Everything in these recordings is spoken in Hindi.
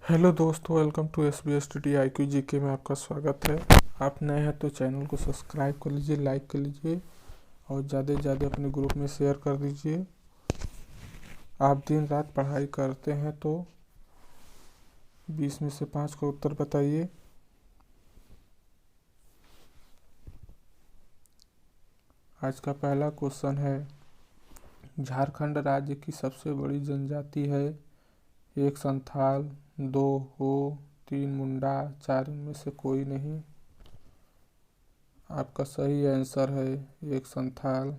हेलो दोस्तों, welcome to S B S T T I Q G K में आपका स्वागत है। आप नए हैं तो चैनल को सब्सक्राइब कर लीजिए, लाइक कर लीजिए और ज़्यादा से ज़्यादा अपने ग्रुप में शेयर कर दीजिए। आप दिन रात पढ़ाई करते हैं तो 20 में से 5 का उत्तर बताइए। आज का पहला क्वेश्चन है, झारखंड राज्य की सबसे बड़ी जनजाति है। 1 संथाल, 2 हो, 3 मुंडा, 4 इनमें से कोई नहीं। आपका सही आंसर है 1 संथाल।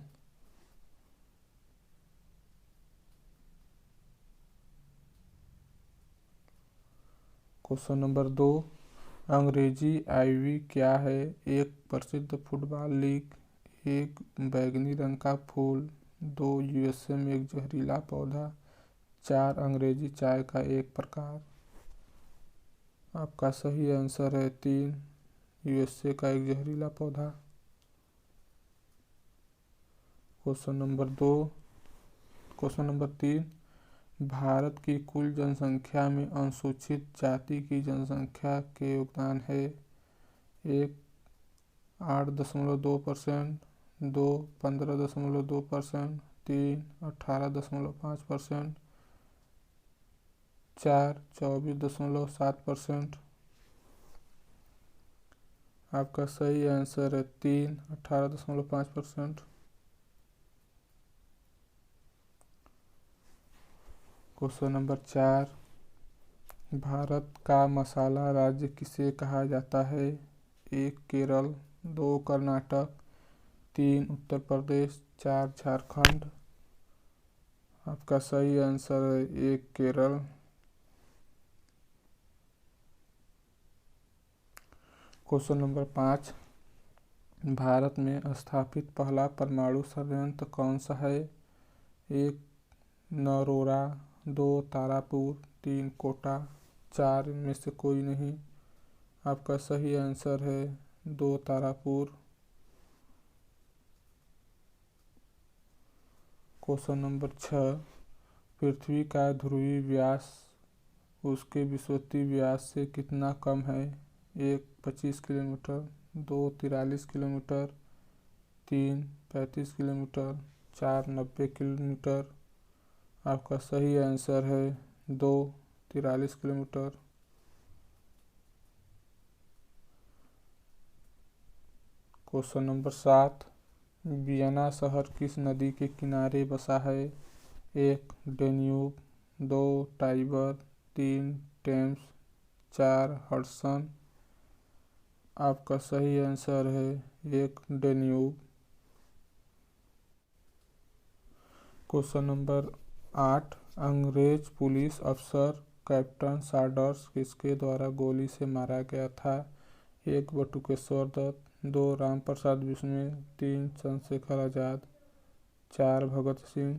क्वेश्चन नंबर 2, अंग्रेजी आइवी क्या है? 1 प्रसिद्ध फुटबॉल लीग, 1 बैंगनी रंग का फूल, 2 यूएसए में एक जहरीला पौधा, 4 अंग्रेजी चाय का एक प्रकार। आपका सही आंसर है 3 यूएसए का एक जहरीला पौधा। क्वेश्चन नंबर 3, भारत की कुल जनसंख्या में अनुसूचित जाति की जनसंख्या के योगदान है। 1 8.2%, 2 15.2%, 3 18.5%, 4 24.7%। आपका सही आंसर है 3 18.5%। क्वेश्चन नंबर 4, भारत का मसाला राज्य किसे कहा जाता है? 1 केरल, 2 कर्नाटक, 3 उत्तर प्रदेश, 4 झारखंड। आपका सही आंसर है 1 केरल। क्वेश्चन नंबर 5, भारत में स्थापित पहला परमाणु संयंत्र कौन सा है? 1 नरोरा, 2 तारापुर, 3 कोटा, 4 इनमें से कोई नहीं। आपका सही आंसर है 2 तारापुर। क्वेश्चन नंबर 6, पृथ्वी का ध्रुवीय व्यास उसके विषुवतीय व्यास से कितना कम है? 1 25 किलोमीटर, 2 43 किलोमीटर, 3 35 किलोमीटर, 4 90 किलोमीटर। आपका सही आंसर है 2 43 किलोमीटर। क्वेश्चन नंबर 7, वियना शहर किस नदी के किनारे बसा है? 1 डेन्यूब, 2 टाइबर, 3 टेम्स, 4 हडसन। आपका सही आंसर है 1 डेन्यूब। क्वेश्चन नंबर 8, अंग्रेज पुलिस अफसर कैप्टन साडर्स किसके द्वारा गोली से मारा गया था? 1 बटुकेश्वर दत्त, 2 रामप्रसाद बिस्मिल, 3 चंद्रशेखर आज़ाद, 4 भगत सिंह।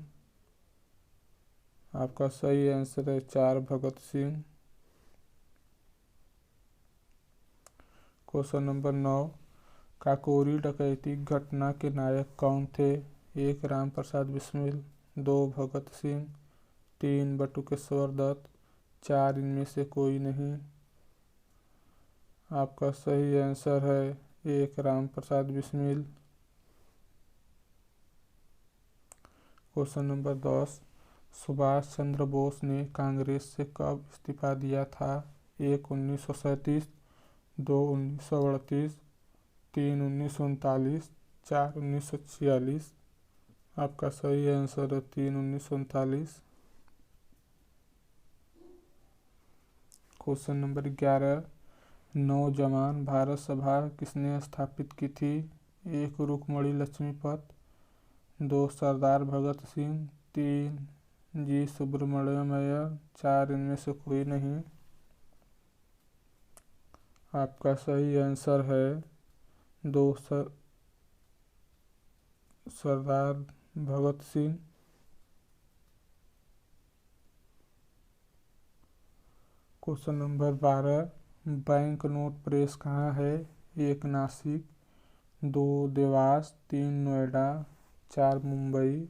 आपका सही आंसर है 4 भगत सिंह। क्वेश्चन नंबर 9, काकोरी डकैती घटना के नायक कौन थे? 1 रामप्रसाद बिस्मिल, 2 भगत सिंह, 3 बटुकेश्वर दत्त, 4 इनमें से कोई नहीं। आपका सही आंसर है 1 रामप्रसाद बिस्मिल। क्वेश्चन नंबर 10, सुभाष चंद्र बोस ने कांग्रेस से कब इस्तीफा दिया था? 1 1937, 2 1938, 3 1939, 4 1946। आपका सही आंसर है 3 1939। क्वेश्चन नंबर 11, नौजवान भारत सभा किसने स्थापित की थी? 1 रुक्मणी लक्ष्मीपत, 2 सरदार भगत सिंह, 3 जी सुब्रमण्यम अय्यर, 4 इनमें से कोई नहीं। आपका सही आंसर है 2 Sardar Bhagat Singh. Question number 12, bank note press कहाँ है? 1 नासिक, 2 देवास, 3 नोएडा, 4 मुंबई।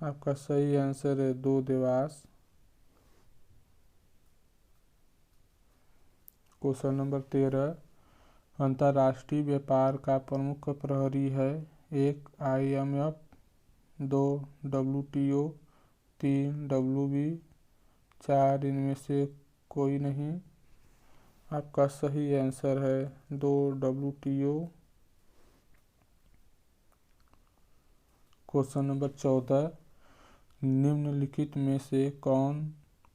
आपका सही आंसर है 2 देवास। क्वेश्चन नंबर 13, अंतर्राष्ट्रीय व्यापार का प्रमुख प्रहरी है। 1 IMF, 2 WTO, 3 WB, 4 इनमें से कोई नहीं। आपका सही आंसर है 2 WTO। क्वेश्चन नंबर 14, निम्नलिखित में से कौन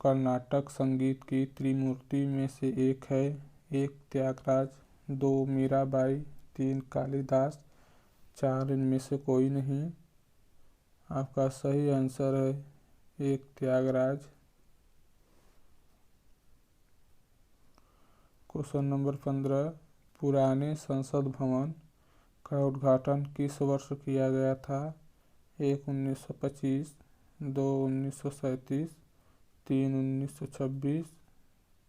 कर्नाटक संगीत की त्रिमूर्ति में से एक है। 1 त्यागराज, 2 मीराबाई, 3 कालिदास, 4 इनमें से कोई नहीं। आपका सही आंसर है 1 त्यागराज। क्वेश्चन नंबर 15, पुराने संसद भवन का उद्घाटन किस वर्ष किया गया था। 1 1925, 2 1937, 3 1926,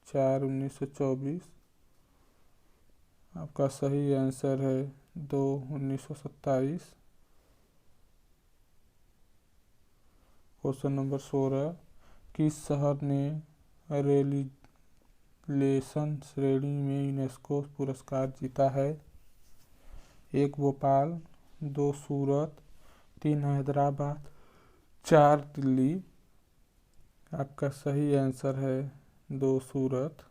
4 1924। आपका सही आंसर है 2 1927। क्वेश्चन नंबर 16, किस शहर ने रेलिगेशन श्रेणी में यूनेस्को पुरस्कार जीता है। 1 भोपाल, 2 सूरत, 3 हैदराबाद, 4 दिल्ली। आपका सही आंसर है 2 सूरत।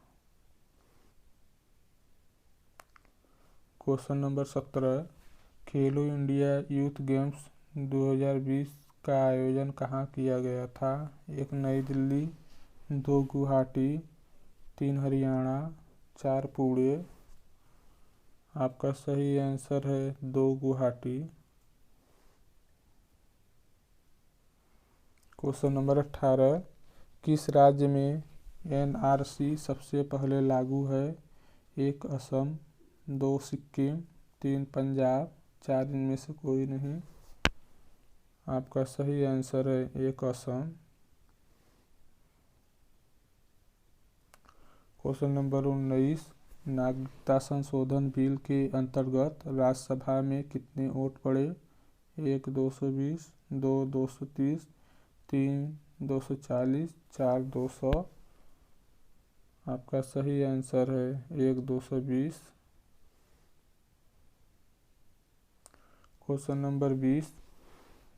क्वेश्चन नंबर 17, खेलो इंडिया यूथ गेम्स 2020 का आयोजन कहाँ किया गया था। 1 नई दिल्ली, 2 गुवाहाटी, 3 हरियाणा, 4 पुणे। आपका सही आंसर है 2 गुवाहाटी। क्वेश्चन नंबर 18, किस राज्य में NRC सबसे पहले लागू है। 1 असम, 2 सिक्किम, 3 पंजाब, 4 इनमें से कोई नहीं। आपका सही आंसर है 1 असम। क्वेश्चन नंबर 19, नागरिकता संशोधन बिल के अंतर्गत राज्यसभा में कितने वोट पड़े। 1 220, 2 230, 3 240, 4 200। आपका सही आंसर है 1 220। क्वेश्चन नंबर 20,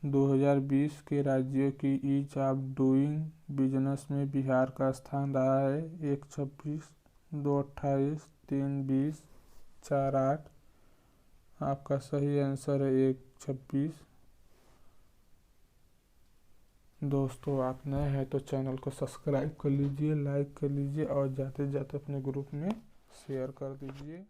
2020 के राज्यों की ईज ऑफ डूइंग बिजनेस में बिहार का स्थान रहा है। 1 26, 2 28, 3 20, 4 8। आपका सही आंसर है 1 26। दोस्तों, आप नए हैं तो चैनल को सब्सक्राइब कर लीजिए, लाइक कर लीजिए और जाते जाते अपने ग्रुप में शेयर कर दीजिए।